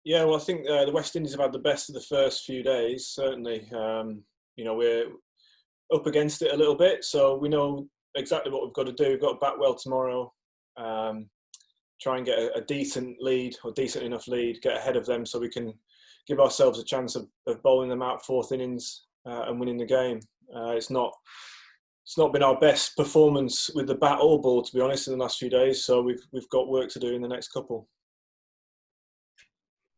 Yeah, well, I think the West Indies have had the best of the first few days, certainly. We're up against it a little bit, so we know exactly what we've got to do. We've got to bat well tomorrow, try and get a decent lead, or decent enough lead, get ahead of them so we can give ourselves a chance of bowling them out fourth innings and winning the game. It's not been our best performance with the bat or ball, to be honest, in the last few days, so we've got work to do in the next couple.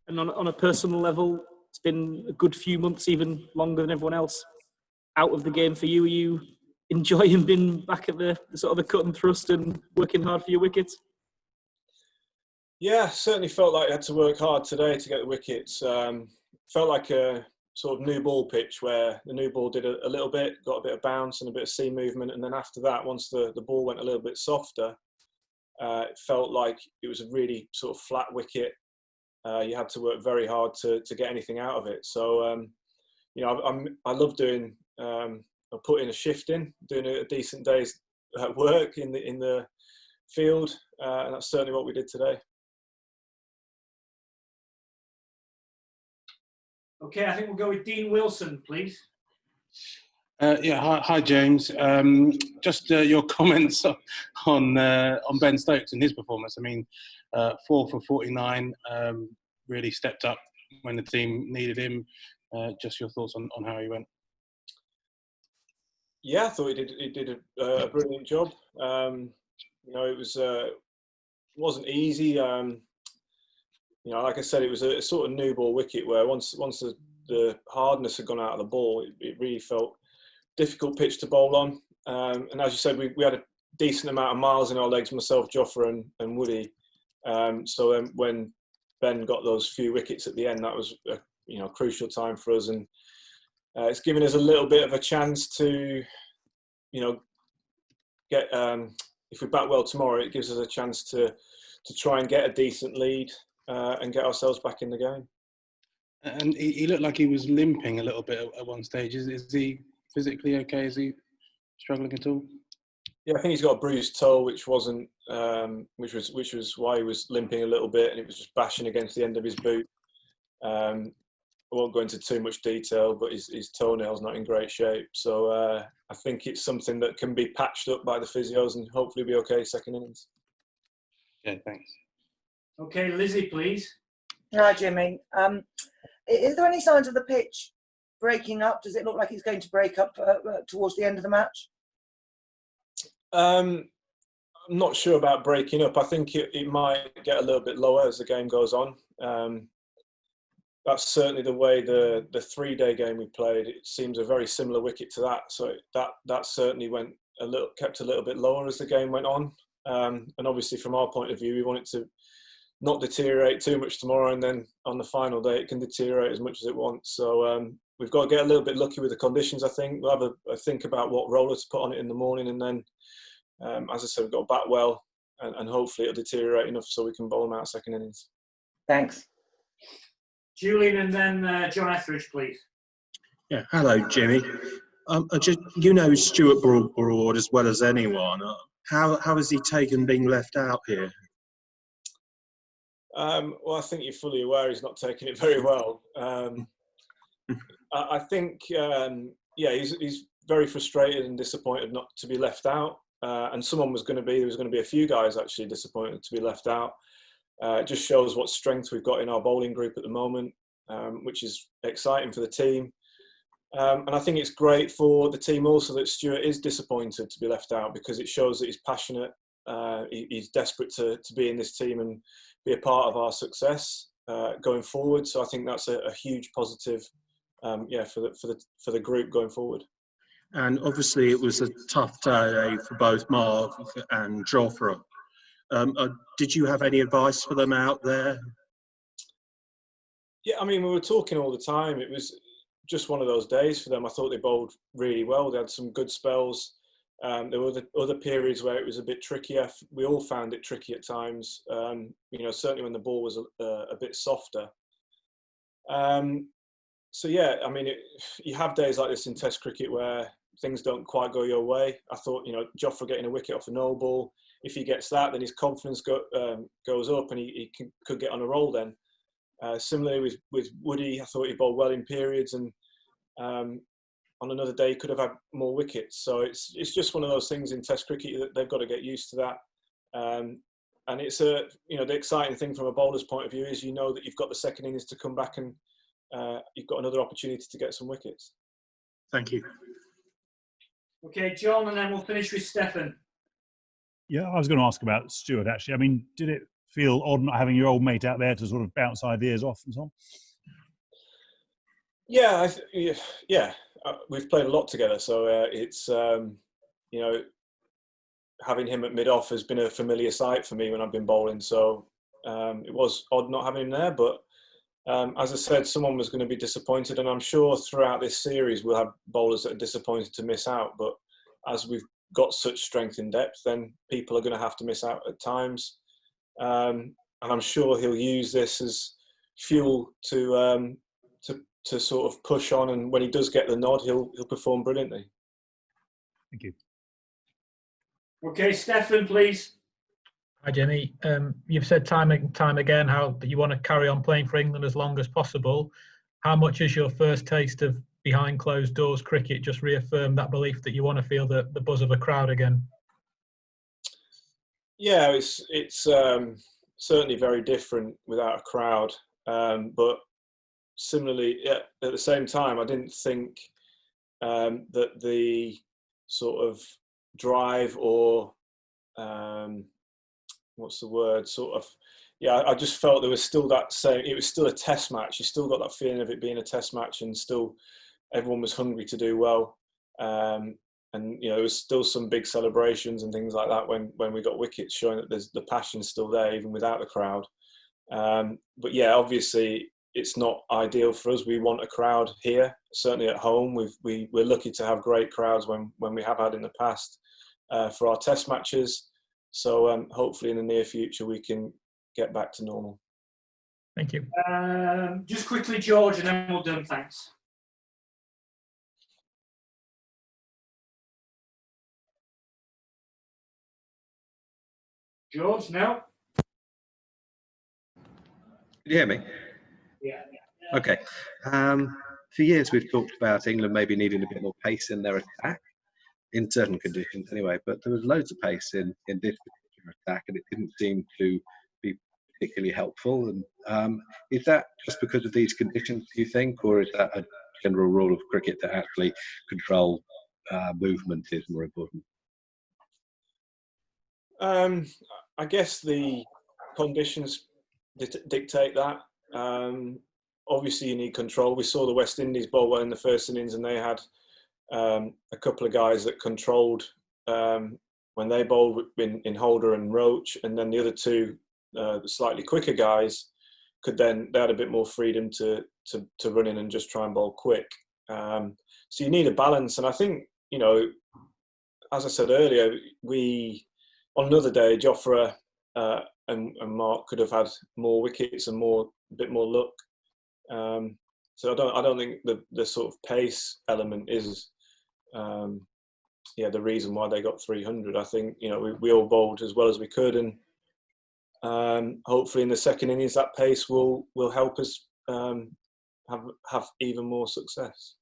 And on a personal level, it's been a good few months, even longer than everyone else, out of the game for you. Are you enjoying being back at the sort of the cut and thrust and working hard for your wickets? Yeah, certainly felt like I had to work hard today to get the wickets. Felt like a sort of new ball pitch where the new ball did a little bit, got a bit of bounce and a bit of seam movement. And then after that, once the ball went a little bit softer, it felt like it was a really sort of flat wicket. You had to work very hard to get anything out of it. So, I love doing, putting a shift in, doing a decent day's work in the field. And that's certainly what we did today. Okay, I think we'll go with Dean Wilson, please. Hi James. Just your comments on Ben Stokes and his performance. I mean, 4 for 49, really stepped up when the team needed him. Just your thoughts on how he went. Yeah, I thought he did a brilliant job. It wasn't easy. Like I said, it was a sort of new ball wicket where once the hardness had gone out of the ball, it really felt difficult pitch to bowl on. And as you said, we had a decent amount of miles in our legs, myself, Jofra and Woody. So then when Ben got those few wickets at the end, that was a crucial time for us. And it's given us a little bit of a chance to, get, if we bat well tomorrow, it gives us a chance to try and get a decent lead. And get ourselves back in the game. And he looked like he was limping a little bit at one stage. Is he physically okay? Is he struggling at all? Yeah, I think he's got a bruised toe, which wasn't, which was why he was limping a little bit, and it was just bashing against the end of his boot. I won't go into too much detail, but his toenail's not in great shape. So I think it's something that can be patched up by the physios and hopefully be okay second innings. Yeah, thanks. Okay, Lizzie, please. Hi, Jimmy. Is there any signs of the pitch breaking up? Does it look like it's going to break up towards the end of the match? I'm not sure about breaking up. I think it might get a little bit lower as the game goes on. That's certainly the way the 3-day game we played. It seems a very similar wicket to that. So that certainly kept a little bit lower as the game went on. And obviously, from our point of view, we want it to not deteriorate too much tomorrow, and then on the final day it can deteriorate as much as it wants. So we've got to get a little bit lucky with the conditions. I think we'll have a think about what roller to put on it in the morning, and then as I said, we've got to bat well, and hopefully it'll deteriorate enough so we can bowl them out second innings. Thanks. Julian, and then John Etheridge, please. Yeah, hello Jimmy. Stuart Broad as well as anyone. How has he taken being left out here? Well, I think you're fully aware he's not taking it very well. I think, he's very frustrated and disappointed not to be left out. And there was going to be a few guys actually disappointed to be left out. It just shows what strength we've got in our bowling group at the moment, which is exciting for the team. And I think it's great for the team also that Stuart is disappointed to be left out, because it shows that he's passionate. He's desperate to be in this team and be a part of our success going forward. So I think that's a huge positive, for the group going forward. And obviously, it was a tough day for both Mark and Jofra. Did you have any advice for them out there? Yeah, I mean, we were talking all the time. It was just one of those days for them. I thought they bowled really well. They had some good spells. There were other periods where it was a bit trickier. We all found it tricky at times, certainly when the ball was a bit softer. You have days like this in Test cricket where things don't quite go your way. I thought, Jofra getting a wicket off a no ball, if he gets that, then his confidence goes up and he could get on a roll then. Similarly with Woody, I thought he bowled well in periods, and on another day he could have had more wickets. So it's just one of those things in Test cricket that they've got to get used to that. And it's the exciting thing from a bowler's point of view is that you've got the second innings to come back and you've got another opportunity to get some wickets. Thank you. Okay, John, and then we'll finish with Stefan. Yeah, I was going to ask about Stuart, actually. I mean, did it feel odd not having your old mate out there to sort of bounce ideas off and so on? Yeah, we've played a lot together, so it's having him at mid-off has been a familiar sight for me when I've been bowling. So it was odd not having him there, but as I said, someone was going to be disappointed, and I'm sure throughout this series we'll have bowlers that are disappointed to miss out. But as we've got such strength in depth, then people are going to have to miss out at times, and I'm sure he'll use this as fuel to sort of push on. And when he does get the nod, he'll perform brilliantly. Thank you. Okay, Stefan, please. Hi, Jimmy. You've said time and time again how you want to carry on playing for England as long as possible. How much has your first taste of behind closed doors cricket just reaffirmed that belief that you want to feel the buzz of a crowd again? Yeah, it's certainly very different without a crowd. But similarly, at the same time, I didn't think that the sort of drive or I just felt there was still that same. It was still a test match. You still got that feeling of it being a test match, and still everyone was hungry to do well. And there was still some big celebrations and things like that when we got wickets, showing that the passion's still there even without the crowd. But yeah, obviously it's not ideal for us. We want a crowd here, certainly at home. We're lucky to have great crowds when we have had in the past for our test matches. So hopefully in the near future we can get back to normal. Thank you. Just quickly, George, and then we're done. Thanks. George, no? Can you hear me? Yeah. Okay. For years we've talked about England maybe needing a bit more pace in their attack, in certain conditions anyway, but there was loads of pace in this particular attack, and it didn't seem to be particularly helpful. And is that just because of these conditions, do you think, or is that a general rule of cricket that actually control movement is more important? I guess the conditions dictate that. Obviously you need control. We saw the West Indies bowl well in the first innings, and they had a couple of guys that controlled when they bowled in Holder and Roach, and then the other two, the slightly quicker guys, they had a bit more freedom to run in and just try and bowl quick. So you need a balance, and I think, as I said earlier, on another day, Jofra and Mark could have had more wickets and a bit more luck. So I don't think the sort of pace element is the reason why they got 300. I think we all bowled as well as we could, and hopefully in the second innings that pace will help us have even more success.